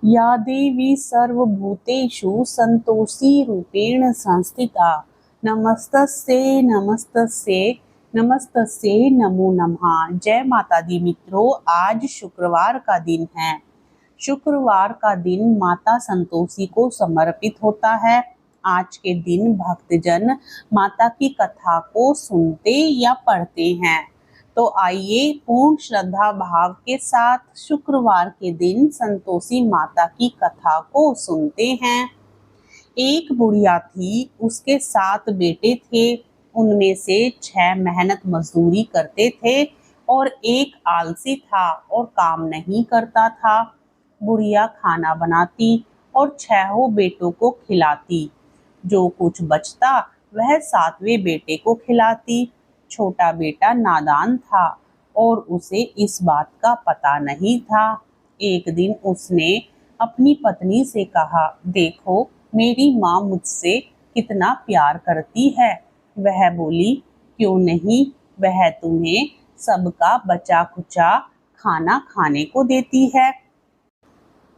या देवी सर्वभूतेषु संतोषी रूपेण संस्थिता नमस्तस्यै नमस्तस्यै नमस्तस्यै नमो नमः। जय माता दी मित्रों, आज शुक्रवार का दिन है। शुक्रवार का दिन माता संतोषी को समर्पित होता है। आज के दिन भक्तजन माता की कथा को सुनते या पढ़ते हैं। तो आइए पूर्ण श्रद्धा भाव के साथ शुक्रवार के दिन संतोषी माता की कथा को सुनते हैं। एक बुढ़िया थी, उसके 7 बेटे थे। उनमें से 6 मेहनत मजदूरी करते थे और एक आलसी था और काम नहीं करता था। बुढ़िया खाना बनाती और 6 बेटों को खिलाती। जो कुछ बचता वह 7वें बेटे को खिलाती। छोटा बेटा नादान था और उसे इस बात का पता नहीं था। एक दिन उसने अपनी पत्नी से कहा, देखो मेरी माँ मुझसे कितना प्यार करती है। वह बोली, क्यों नहीं, वह तुम्हें सबका बचा खुचा खाना खाने को देती है।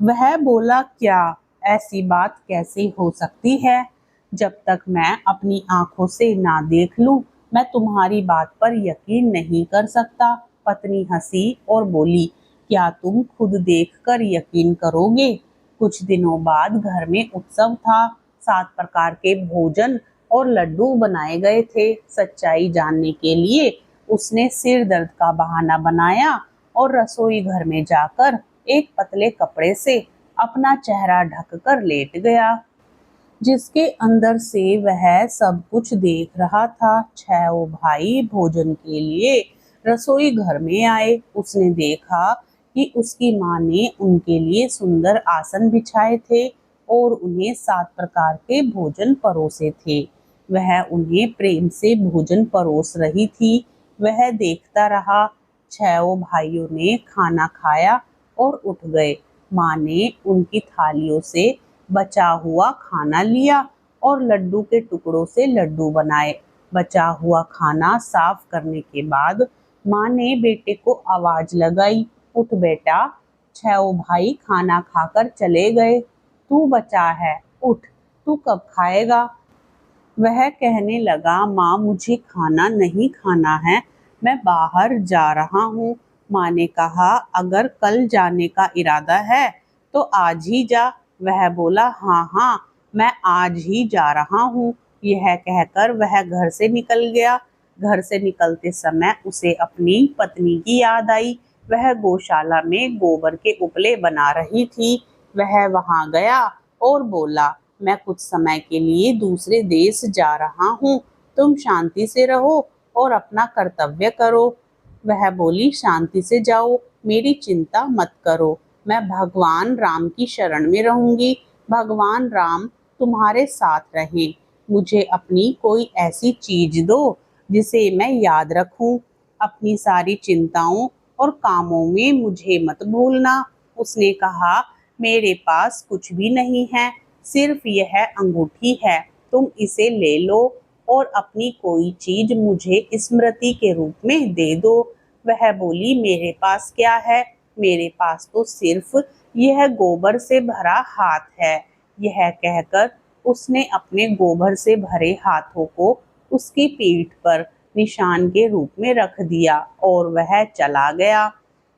वह बोला, क्या ऐसी बात कैसे हो सकती है? जब तक मैं अपनी आंखों से ना देख लूं, मैं तुम्हारी बात पर यकीन नहीं कर सकता। पत्नी हंसी और बोली, क्या तुम खुद देखकर यकीन करोगे? कुछ दिनों बाद घर में उत्सव था। 7 प्रकार के भोजन और लड्डू बनाए गए थे। सच्चाई जानने के लिए उसने सिर दर्द का बहाना बनाया और रसोई घर में जाकर एक पतले कपड़े से अपना चेहरा ढककर लेट गया, जिसके अंदर से वह सब कुछ देख रहा था। 6 भाई भोजन के लिए रसोई घर में आए। उसने देखा कि उसकी माँ ने उनके लिए सुंदर आसन बिछाए थे और उन्हें 7 प्रकार के भोजन परोसे थे। वह उन्हें प्रेम से भोजन परोस रही थी। वह देखता रहा। 6 भाइयों ने खाना खाया और उठ गए। माँ ने उनकी थालियों से बचा हुआ खाना लिया और लड्डू के टुकड़ों से लड्डू बनाए। बचा हुआ खाना साफ करने के बाद माँ ने बेटे को आवाज लगाई, उठ बेटा, 6 भाई खाना खाकर चले गए, तू बचा है, उठ, तू कब खाएगा? वह कहने लगा, माँ मुझे खाना नहीं खाना है, मैं बाहर जा रहा हूँ। माँ ने कहा, अगर कल जाने का इरादा है तो आज ही जा। वह बोला, हाँ हाँ, मैं आज ही जा रहा हूँ। यह कहकर वह घर से निकल गया। घर से निकलते समय उसे अपनी पत्नी की याद आई। वह गौशाला में गोबर के उपले बना रही थी। वह वहां गया और बोला, मैं कुछ समय के लिए दूसरे देश जा रहा हूँ, तुम शांति से रहो और अपना कर्तव्य करो। वह बोली, शांति से जाओ, मेरी चिंता मत करो, मैं भगवान राम की शरण में रहूंगी। भगवान राम तुम्हारे साथ रहें। मुझे अपनी कोई ऐसी चीज दो जिसे मैं याद रखूं। अपनी सारी चिंताओं और कामों में मुझे मत भूलना। उसने कहा, मेरे पास कुछ भी नहीं है, सिर्फ यह अंगूठी है, तुम इसे ले लो और अपनी कोई चीज मुझे स्मृति के रूप में दे दो। वह बोली, मेरे पास क्या है, मेरे पास तो सिर्फ यह गोबर से भरा हाथ है। यह कहकर उसने अपने गोबर से भरे हाथों को उसकी पीठ पर निशान के रूप में रख दिया और वह चला गया।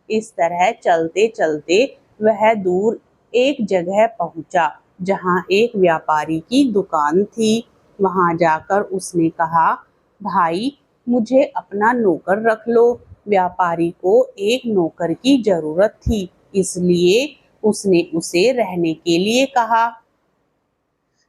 इस तरह चलते चलते वह दूर एक जगह पहुंचा जहां एक व्यापारी की दुकान थी। वहां जाकर उसने कहा, भाई मुझे अपना नौकर रख लो। व्यापारी को एक नौकर की जरूरत थी, इसलिए उसने उसे रहने के लिए कहा।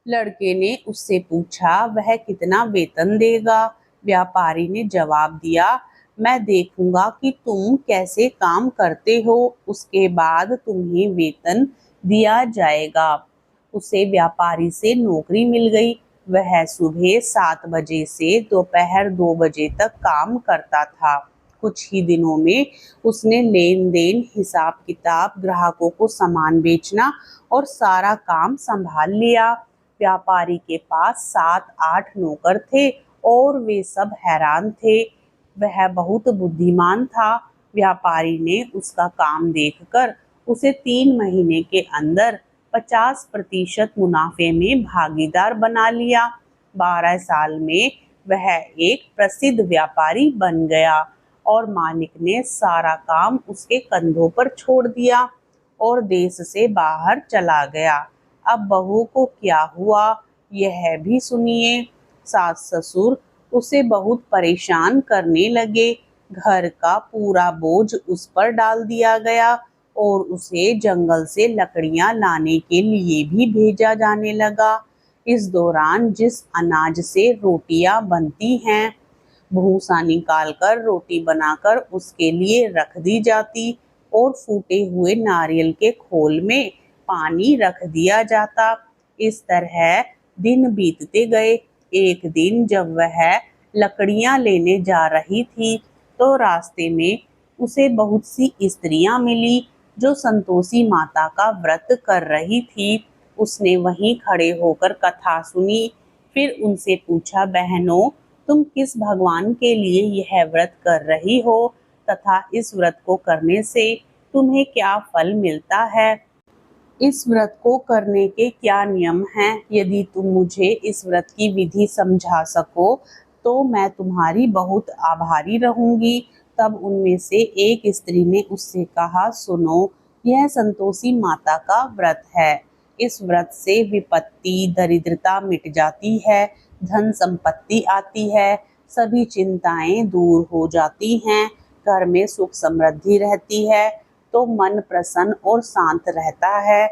लड़के ने उससे पूछा, वह कितना वेतन देगा? व्यापारी ने जवाब दिया, मैं देखूंगा कि तुम कैसे काम करते हो, उसके बाद तुम्हें वेतन दिया जाएगा। उसे व्यापारी से नौकरी मिल गई। वह सुबह 7 बजे से दोपहर 2 बजे तक काम करता था। कुछ ही दिनों में उसने लेन देन, हिसाब किताब, ग्राहकों को सामान बेचना और सारा काम संभाल लिया। व्यापारी के पास 7-8 नौकर थे और वे सब हैरान थे। वह बहुत बुद्धिमान था। व्यापारी ने उसका काम देखकर उसे 3 महीने के अंदर 50% मुनाफे में भागीदार बना लिया। 12 साल में वह एक प्रसिद्ध व्यापारी बन गया और मालिक ने सारा काम उसके कंधों पर छोड़ दिया और देश से बाहर चला गया। अब बहू को क्या हुआ यह भी सुनिए। सास ससुर उसे बहुत परेशान करने लगे। घर का पूरा बोझ उस पर डाल दिया गया और उसे जंगल से लकड़ियां लाने के लिए भी भेजा जाने लगा। इस दौरान जिस अनाज से रोटियां बनती हैं, भूसा निकालकर रोटी बनाकर उसके लिए रख दी जाती और फूटे हुए नारियल के खोल में पानी रख दिया जाता। इस तरह दिन बीतते गए। एक दिन जब वह लकड़ियां लेने जा रही थी तो रास्ते में उसे बहुत सी स्त्रियां मिली जो संतोषी माता का व्रत कर रही थी। उसने वहीं खड़े होकर कथा सुनी। फिर उनसे पूछा, बहनों, तुम किस भगवान के लिए यह व्रत कर रही हो तथा इस व्रत को करने से तुम्हें क्या फल मिलता है? इस व्रत को करने के क्या नियम हैं? यदि तुम मुझे इस व्रत की विधि समझा सको तो मैं तुम्हारी बहुत आभारी रहूंगी। तब उनमें से एक स्त्री ने उससे कहा, सुनो, यह संतोषी माता का व्रत है। इस व्रत से विपत्ति दरिद्रता मिट जाती है, धन संपत्ति आती है, सभी चिंताएं दूर हो जाती हैं, घर में सुख समृद्धि रहती है, तो मन प्रसन्न और शांत रहता है।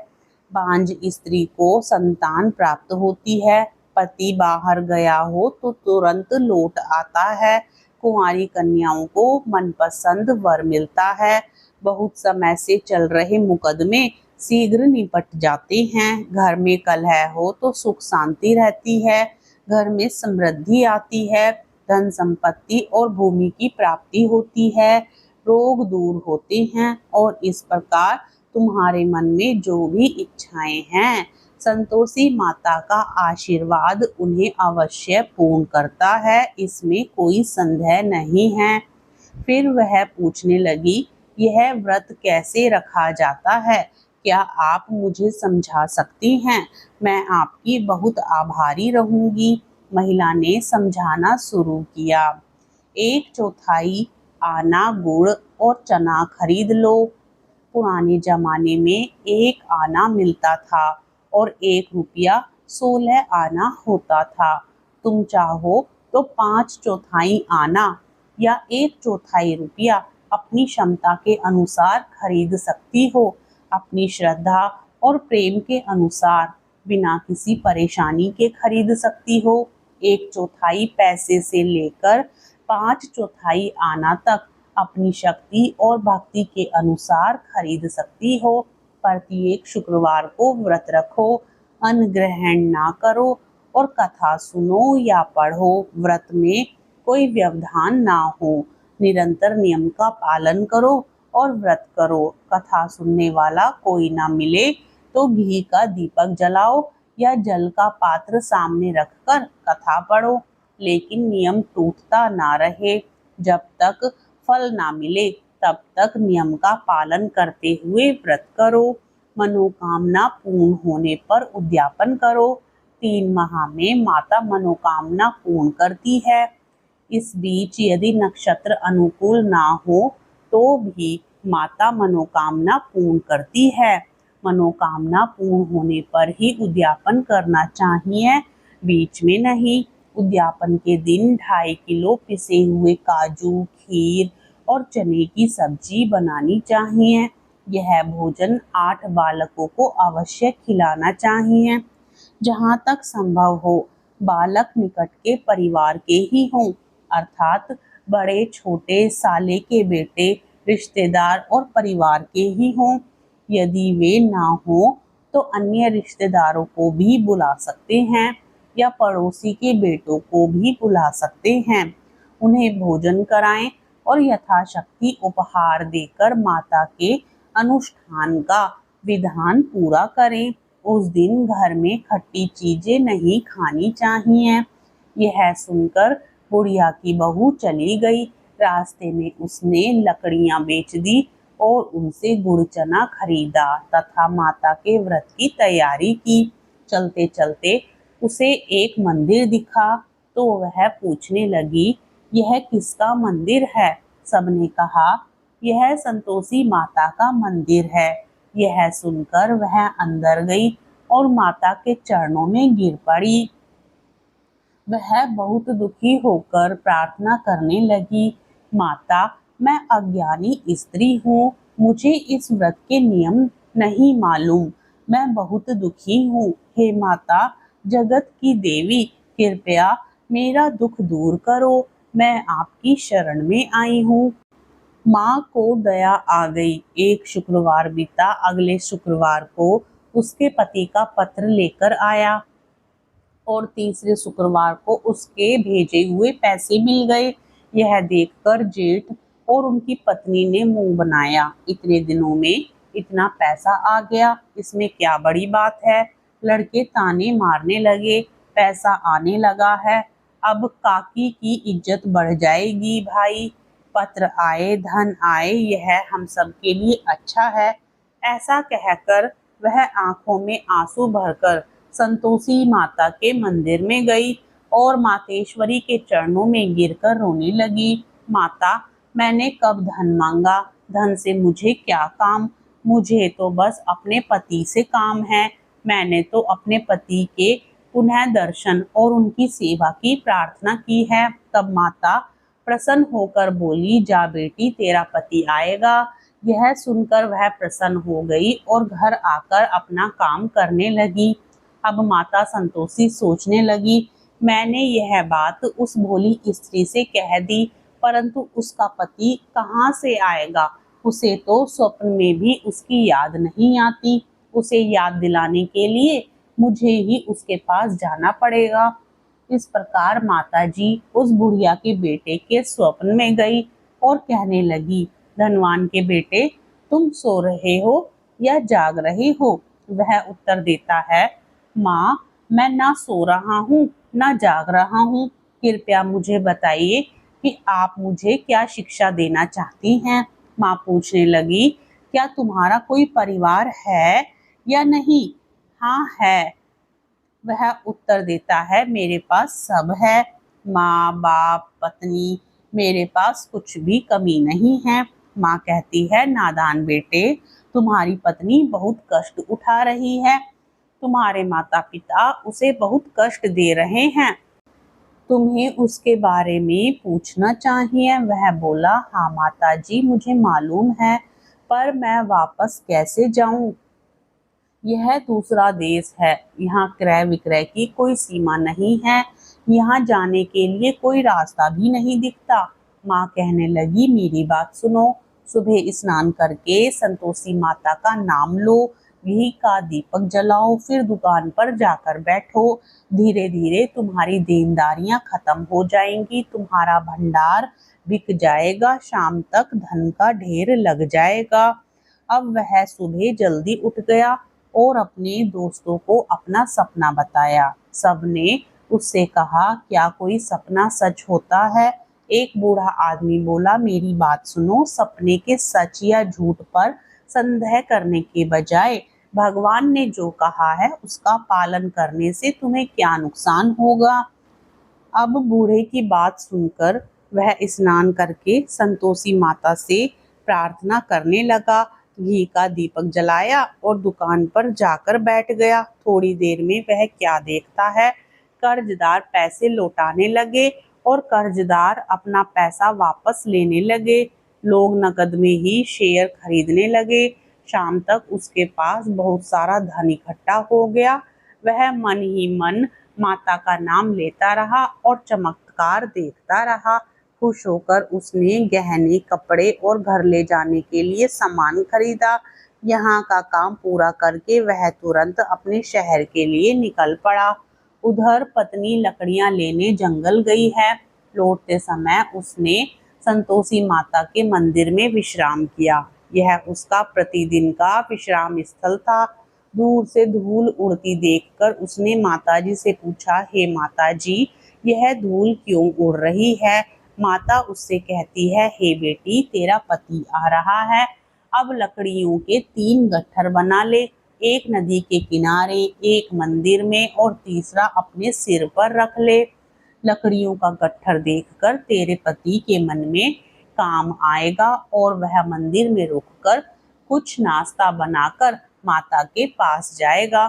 बांझ स्त्री को संतान प्राप्त होती है, पति बाहर गया हो तो तुरंत लौट आता है, कुंवारी कन्याओं को मनपसंद वर मिलता है, बहुत समय से चल रहे मुकदमे शीघ्र निपट जाते हैं, घर में कलह हो तो सुख शांति रहती है, घर में समृद्धि आती है, धन संपत्ति और भूमि की प्राप्ति होती है, रोग दूर होते हैं और इस प्रकार तुम्हारे मन में जो भी इच्छाएं हैं, संतोषी माता का आशीर्वाद उन्हें अवश्य पूर्ण करता है, इसमें कोई संदेह नहीं है। फिर वह पूछने लगी, यह व्रत कैसे रखा जाता है? क्या आप मुझे समझा सकती हैं? मैं आपकी बहुत आभारी रहूंगी। महिला ने समझाना शुरू किया। 1/4 आना गुड़ और चना खरीद लो। पुराने जमाने में 1 आना मिलता था और 1 रुपया 16 आना होता था। तुम चाहो तो 5/4 आना या 1/4 रुपया अपनी क्षमता के अनुसार खरीद सकती हो, अपनी श्रद्धा और प्रेम के अनुसार, बिना किसी परेशानी के खरीद सकती हो। 1/4 पैसे से लेकर 5/4 आना तक अपनी शक्ति और भक्ति के अनुसार खरीद सकती हो। प्रत्येक शुक्रवार को व्रत रखो, अन्न ग्रहण ना करो और कथा सुनो या पढ़ो। व्रत में कोई व्यवधान ना हो, निरंतर नियम का पालन करो और व्रत करो। कथा सुनने वाला कोई ना मिले तो घी का दीपक जलाओ या जल का पात्र सामने रखकर कथा पढ़ो, लेकिन नियम टूटता ना रहे। जब तक फल ना मिले तब तक नियम का पालन करते हुए व्रत करो। मनोकामना पूर्ण होने पर उद्यापन करो। 3 माह में माता मनोकामना पूर्ण करती है। इस बीच यदि नक्षत्र अनुकूल ना हो तो भी माता मनोकामना पूर्ण करती है। मनोकामना पूर्ण होने पर ही उद्यापन करना चाहिए, बीच में नहीं। उद्यापन के दिन 2.5 किलो पिसे हुए काजू, खीर और चने की सब्जी बनानी चाहिए। यह भोजन 8 बालकों को अवश्य खिलाना चाहिए। जहाँ तक संभव हो बालक निकट के परिवार के ही हों, अर्थात बड़े छोटे साले के बेटे, रिश्तेदार और परिवार के ही हों। यदि वे ना हो तो अन्य रिश्तेदारों को भी बुला सकते हैं या पड़ोसी के बेटों को भी बुला सकते हैं। उन्हें भोजन कराएं और यथाशक्ति उपहार देकर माता के अनुष्ठान का विधान पूरा करें। उस दिन घर में खट्टी चीजें नहीं खानी चाहिए। यह सुनकर बुढ़िया की बहू चली गई। रास्ते में उसने लकड़ियां बेच दी और उनसे गुड़ चना खरीदा तथा माता के व्रत की तैयारी की। चलते चलते उसे एक मंदिर दिखा तो वह पूछने लगी, यह किसका मंदिर है? सबने कहा, यह संतोषी माता का मंदिर है। यह सुनकर वह अंदर गई और माता के चरणों में गिर पड़ी। वह बहुत दुखी होकर प्रार्थना करने लगी, माता, मैं अज्ञानी स्त्री हूँ, मुझे इस व्रत के नियम नहीं मालूम, मैं बहुत दुखी हूँ। हे माता, जगत की देवी, कृपया मेरा दुख दूर करो, मैं आपकी शरण में आई हूँ। माँ को दया आ गई। एक शुक्रवार बीता, अगले शुक्रवार को उसके पति का पत्र लेकर आया और तीसरे शुक्रवार को उसके भेजे हुए पैसे मिल गए। यह देखकर जेठ और उनकी पत्नी ने मुंह बनाया, इतने दिनों में इतना पैसा आ गया, इसमें क्या बड़ी बात है। लड़के ताने मारने लगे, पैसा आने लगा है, अब काकी की इज्जत बढ़ जाएगी भाई। पत्र आए, धन आए, यह हम सब के लिए अच्छा है। ऐसा कहकर वह आंखों में आंसू भरकर संतोषी माता के मंदिर में गई और मातेश्वरी के चरणों में गिरकर रोने लगी। माता, मैंने कब धन मांगा? धन से मुझे क्या काम? मुझे तो बस अपने पति से काम है। मैंने तो अपने पति के पुनः दर्शन और उनकी सेवा की प्रार्थना की है। तब माता प्रसन्न होकर बोली, जा बेटी, तेरा पति आएगा। यह सुनकर वह प्रसन्न हो गई और घर आकर अपना काम करने लगी। अब माता संतोषी सोचने लगी, मैंने यह बात उस भोली स्त्री से कह दी, परंतु उसका पति कहाँ से आएगा? उसे तो स्वप्न में भी उसकी याद नहीं आती। उसे याद दिलाने के लिए मुझे ही उसके पास जाना पड़ेगा। इस प्रकार माताजी उस बुढ़िया के बेटे के स्वप्न में गई और कहने लगी, धनवान के बेटे, तुम सो रहे हो या जाग रहे हो? वह उत्तर देता है, माँ, मैं ना सो रहा हूँ ना जाग रहा हूँ, कृपया मुझे बताइए कि आप मुझे क्या शिक्षा देना चाहती हैं। माँ पूछने लगी, क्या तुम्हारा कोई परिवार है या नहीं? हाँ है। वह उत्तर देता है, मेरे पास सब है, माँ बाप पत्नी, मेरे पास कुछ भी कमी नहीं है। माँ कहती है, नादान बेटे, तुम्हारी पत्नी बहुत कष्ट उठा रही है, तुम्हारे माता पिता उसे बहुत कष्ट दे रहे हैं, तुम्हें उसके बारे में पूछना चाहिए। वह बोला, हाँ माताजी, मुझे मालूम है, पर मैं वापस कैसे जाऊं? यह दूसरा देश है, यहाँ क्रय विक्रय की कोई सीमा नहीं है, यहाँ जाने के लिए कोई रास्ता भी नहीं दिखता। माँ कहने लगी, मेरी बात सुनो, सुबह स्नान करके संतोषी माता का नाम लो, घी का दीपक जलाओ, फिर दुकान पर जाकर बैठो। धीरे धीरे तुम्हारी देनदारियां खत्म हो जाएंगी, तुम्हारा भंडार बिक जाएगा, शाम तक धन का ढेर लग जाएगा। अब वह सुबह जल्दी उठ गया और अपने दोस्तों को अपना सपना बताया। सबने उससे कहा, क्या कोई सपना सच होता है? एक बूढ़ा आदमी बोला, मेरी बात सुनो, सपने के सच या झूठ पर संदेह करने के बजाय भगवान ने जो कहा है उसका पालन करने से तुम्हें क्या नुकसान होगा? अब बूढ़े की बात सुनकर वह स्नान करके संतोषी माता से प्रार्थना करने लगा, घी का दीपक जलाया और दुकान पर जाकर बैठ गया। थोड़ी देर में वह क्या देखता है, कर्जदार पैसे लौटाने लगे और कर्जदार अपना पैसा वापस लेने लगे। लोग नकद में ही शेयर खरीदने लगे। शाम तक उसके पास बहुत सारा धन इकट्ठा हो गया। वह मन ही मन माता का नाम लेता रहा और चमत्कार देखता रहा। खुश होकर उसने गहने, कपड़े और घर ले जाने के लिए सामान खरीदा। यहाँ का काम पूरा करके वह तुरंत अपने शहर के लिए निकल पड़ा। उधर पत्नी लकड़ियां लेने जंगल गई है। लौटते समय उसने संतोषी माता के मंदिर में विश्राम किया। यह उसका प्रतिदिन का विश्राम स्थल था। दूर से धूल उड़ती देखकर उसने माताजी से पूछा, हे माताजी, यह धूल क्यों उड़ रही है? माता उससे कहती है, हे बेटी, तेरा पति आ रहा है, अब लकड़ियों के 3 गट्ठर बना ले, एक नदी के किनारे, एक मंदिर में और तीसरा अपने सिर पर रख ले। लकड़ियों का गट्ठर देखकर तेरे पति के मन में काम आएगा और वह मंदिर में रुककर कुछ नाश्ता बनाकर माता के पास जाएगा।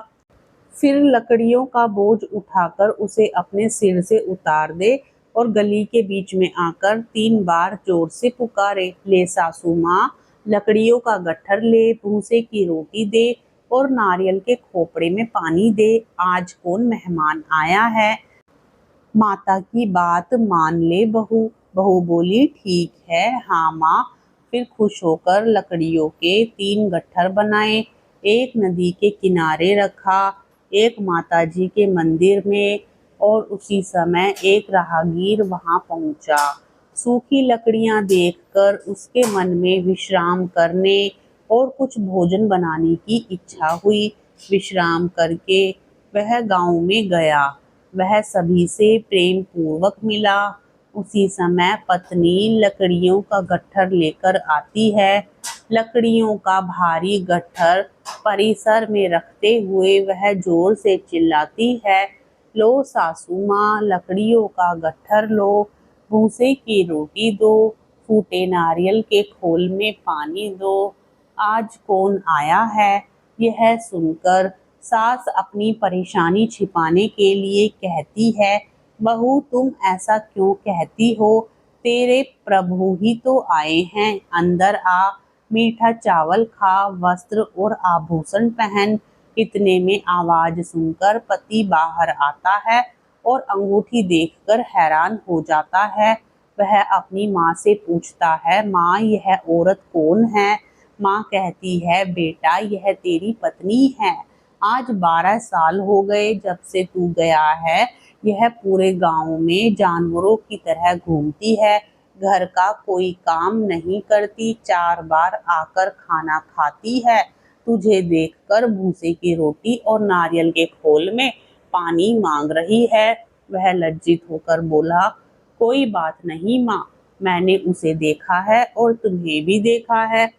फिर लकड़ियों का बोझ उठाकर उसे अपने सिर से उतार दे और गली के बीच में आकर 3 बार जोर से पुकारे, ले सासू माँ, लकड़ियों का गट्ठर ले, भूसे की रोटी दे और नारियल के खोपड़े में पानी दे, आज कौन मेहमान आया है। माता की बात मान ले बहू। बहू बोली, ठीक है हाँ माँ। फिर खुश होकर लकड़ियों के 3 गट्ठर बनाए, एक नदी के किनारे रखा, एक माताजी के मंदिर में, और उसी समय एक राहगीर वहां पहुंचा। सूखी लकड़ियां देखकर उसके मन में विश्राम करने और कुछ भोजन बनाने की इच्छा हुई। विश्राम करके वह गांव में गया। वह सभी से प्रेम पूर्वक मिला। उसी समय पत्नी लकड़ियों का गट्ठर लेकर आती है। लकड़ियों का भारी गट्ठर परिसर में रखते हुए वह जोर से चिल्लाती है, लो सासू माँ, लकड़ियों का गट्ठर लो, भूसे की रोटी दो, फूटे नारियल के खोल में पानी दो, आज कौन आया है। यह सुनकर सास अपनी परेशानी छिपाने के लिए कहती है, बहू तुम ऐसा क्यों कहती हो, तेरे प्रभु ही तो आए हैं, अंदर आ, मीठा चावल खा, वस्त्र और आभूषण पहन। इतने में आवाज सुनकर पति बाहर आता है और अंगूठी देखकर हैरान हो जाता है। वह अपनी माँ से पूछता है, माँ यह औरत कौन है। माँ कहती है, बेटा यह तेरी पत्नी है। आज 12 साल हो गए जब से तू गया है। यह पूरे गांव में जानवरों की तरह घूमती है, घर का कोई काम नहीं करती, 4 बार आकर खाना खाती है, तुझे देखकर भूसे की रोटी और नारियल के खोल में पानी मांग रही है। वह लज्जित होकर बोला, कोई बात नहीं माँ, मैंने उसे देखा है और तुम्हें भी देखा है।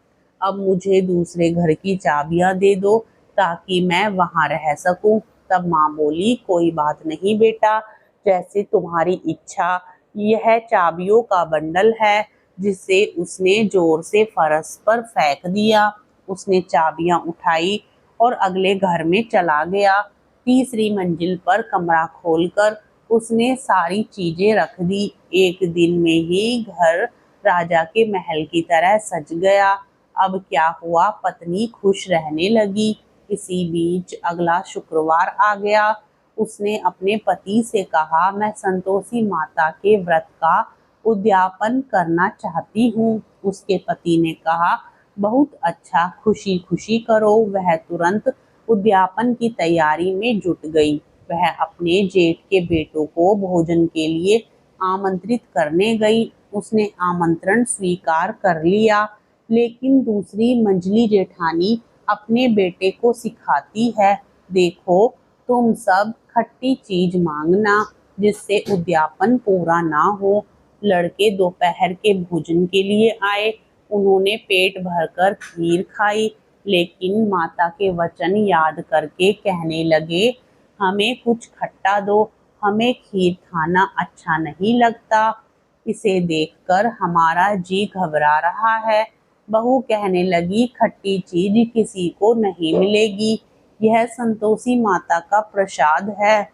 अब मुझे दूसरे घर की चाबियां दे दो ताकि मैं वहां रह सकूं। तब माँ बोली, कोई बात नहीं बेटा, जैसे तुम्हारी इच्छा। यह चाबियों का बंडल है, जिसे उसने जोर से फर्श पर फेंक दिया। उसने चाबियां उठाई और अगले घर में चला गया। तीसरी मंजिल पर कमरा खोलकर उसने सारी चीजें रख दी। एक दिन में ही घर राजा के महल की तरह सज गया। अब क्या हुआ, पत्नी खुश रहने लगी। इसी बीच अगला शुक्रवार आ गया। उसने अपने पति से कहा, मैं संतोषी माता के व्रत का उद्यापन करना चाहती हूँ। उसके पति ने कहा, बहुत अच्छा, खुशी खुशी करो। वह तुरंत उद्यापन की तैयारी में जुट गई। वह अपने जेठ के बेटों को भोजन के लिए आमंत्रित करने गई। उसने आमंत्रण स्वीकार कर लिया, लेकिन दूसरी मंझली जेठानी अपने बेटे को सिखाती है, देखो तुम सब खट्टी चीज मांगना, जिससे उद्यापन पूरा ना हो। लड़के दोपहर के भोजन के लिए आए। उन्होंने पेट भरकर खीर खाई, लेकिन माता के वचन याद करके कहने लगे, हमें कुछ खट्टा दो, हमें खीर खाना अच्छा नहीं लगता। इसे देखकर हमारा जी घबरा रहा है। बहू कहने लगी, खट्टी चीज किसी को नहीं मिलेगी, यह संतोषी माता का प्रसाद है।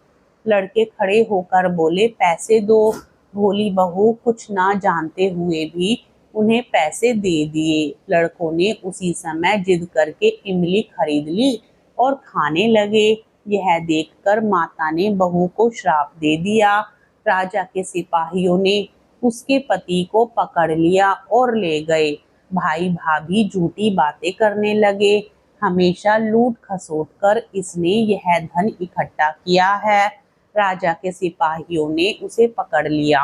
लड़के खड़े होकर बोले, पैसे दो। भोली बहू कुछ ना जानते हुए भी उन्हें पैसे दे दिए। लड़कों ने उसी समय जिद करके इमली खरीद ली और खाने लगे। यह देखकर माता ने बहू को श्राप दे दिया। राजा के सिपाहियों ने उसके पति को पकड़ लिया और ले गए। भाई भाभी झूठी बातें करने लगे, हमेशा लूट खसोट कर इसने यह धन इकट्ठा किया है। राजा के सिपाहियों ने उसे पकड़ लिया।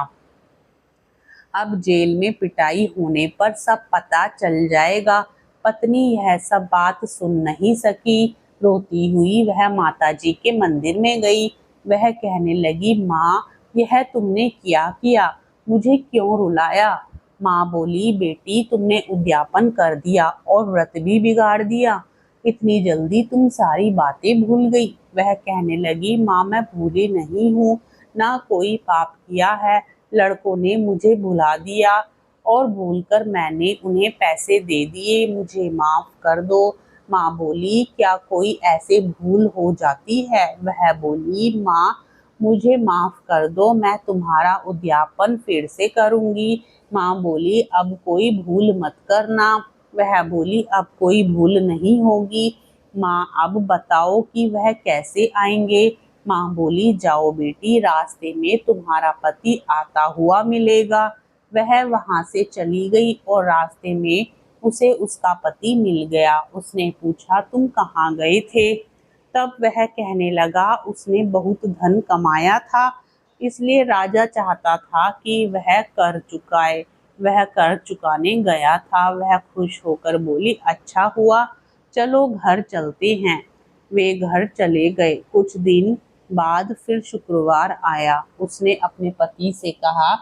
अब जेल में पिटाई होने पर सब पता चल जाएगा। पत्नी यह सब बात सुन नहीं सकी। रोती हुई वह माताजी के मंदिर में गई। वह कहने लगी, माँ यह तुमने क्या किया, मुझे क्यों रुलाया। माँ बोली, बेटी तुमने उद्यापन कर दिया और व्रत भी बिगाड़ दिया, इतनी जल्दी तुम सारी बातें भूल गई। वह कहने लगी, माँ मैं भूली नहीं हूँ, ना कोई पाप किया है, लड़कों ने मुझे भुला दिया और भूलकर मैंने उन्हें पैसे दे दिए, मुझे माफ कर दो। माँ बोली, क्या कोई ऐसे भूल हो जाती है? वह बोली, माँ मुझे माफ कर दो, मैं तुम्हारा उद्यापन फिर से करूंगी। माँ बोली, अब कोई भूल मत करना। वह बोली, अब कोई भूल नहीं होगी। माँ अब बताओ कि वह कैसे आएंगे? माँ बोली, जाओ बेटी, रास्ते में तुम्हारा पति आता हुआ मिलेगा। वह वहां से चली गई और रास्ते में उसे उसका पति मिल गया। उसने पूछा, तुम कहाँ गए थे? तब वह कहने लगा, उसने बहुत धन कमाया था, इसलिए राजा चाहता था कि वह कर चुकाए। वह कर चुकाने गया था। वह खुश होकर बोली, अच्छा हुआ, चलो घर चलते हैं। वे घर चले गए। कुछ दिन बाद फिर शुक्रवार आया। उसने अपने पति से कहा,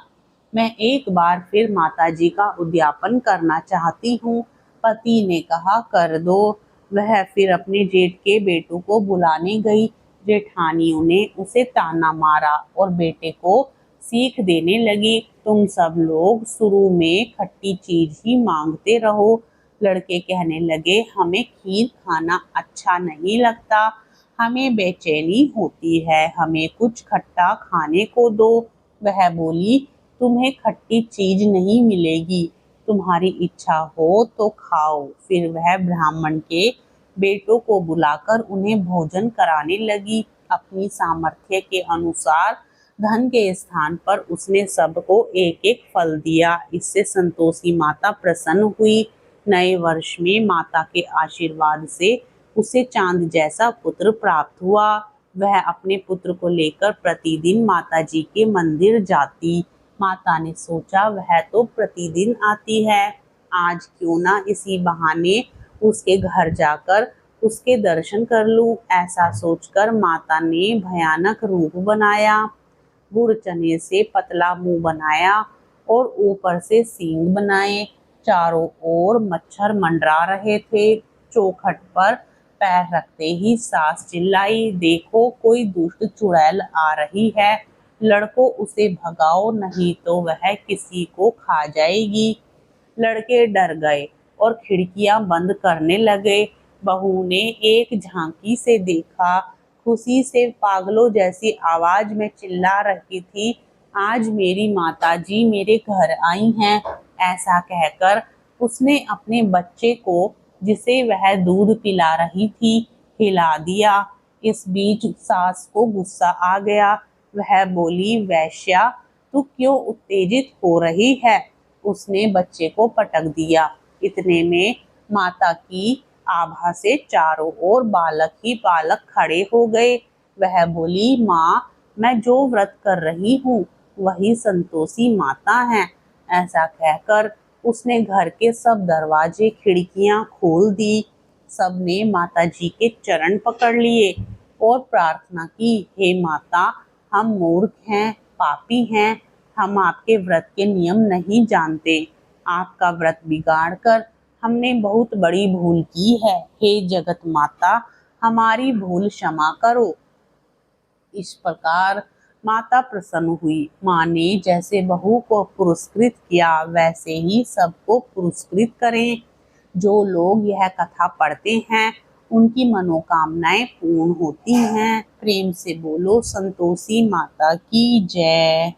मैं एक बार फिर माताजी का उद्यापन करना चाहती हूँ। पति ने कहा, कर दो। वह फिर अपने जेठ के बेटों को बुलाने गई। जेठानियों ने उसे ताना मारा और बेटे को सीख देने लगी, तुम सब लोग शुरू में खट्टी चीज ही मांगते रहो। लड़के कहने लगे, हमें खीर खाना अच्छा नहीं लगता, हमें बेचैनी होती है, हमें कुछ खट्टा खाने को दो। वह बोली, तुम्हें खट्टी चीज नहीं मिलेगी, तुम्हारी इच्छा हो तो खाओ। फिर वह ब्राह्मण के बेटों को बुलाकर उन्हें भोजन कराने लगी। अपनी सामर्थ्य के अनुसार धन के स्थान पर उसने सबको एक एक फल दिया। इससे संतोषी माता प्रसन्न हुई। नए वर्ष में माता के आशीर्वाद से उसे चांद जैसा पुत्र प्राप्त हुआ। वह अपने पुत्र को लेकर प्रतिदिन माता जी के मंदिर जाती। माता ने सोचा, वह तो प्रतिदिन आती है, आज क्यों ना इसी बहाने उसके घर जाकर उसके दर्शन कर लूं। ऐसा सोचकर माता ने भयानक रूप बनाया। गुड़ चने से पतला मुंह बनाया और ऊपर से सींग बनाए। चारों ओर मच्छर मंडरा रहे थे। चौखट पर पैर रखते ही सास चिल्लाई, देखो कोई दुष्ट चुड़ैल आ रही है, लड़कों उसे भगाओ, नहीं तो वह किसी को खा जाएगी। लड़के डर गए और खिड़कियां बंद करने लगे। बहू ने एक झांकी से देखा, खुशी से पागलों जैसी आवाज में चिल्ला रही थी, आज मेरी माताजी मेरे घर आई हैं। ऐसा कहकर उसने अपने बच्चे को, जिसे वह दूध पिला रही थी, हिला दिया। इस बीच सास को गुस्सा आ गया। वह बोली, वैश्या तू क्यों उत्तेजित हो रही है? उसने बच्चे को पटक दिया। इतने में माता की आभा से चारों ओर बालक ही बालक खड़े हो गए। वह बोली, माँ मैं जो व्रत कर रही हूँ वही संतोषी माता है। ऐसा कहकर उसने घर के सब दरवाजे खिड़कियां खोल दी। सबने माता जी के चरण पकड़ लिए और प्रार्थना की, हे माता, हम मूर्ख हैं, पापी हैं, हम आपके व्रत के नियम नहीं जानते, आपका व्रत बिगाड़ कर हमने बहुत बड़ी भूल की है। हे जगत माता, हमारी भूल क्षमा करो। इस प्रकार माता प्रसन्न हुई। माँ ने जैसे बहू को पुरस्कृत किया वैसे ही सबको पुरस्कृत करें। जो लोग यह कथा पढ़ते हैं उनकी मनोकामनाएं पूर्ण होती हैं। प्रेम से बोलो, संतोषी माता की जय।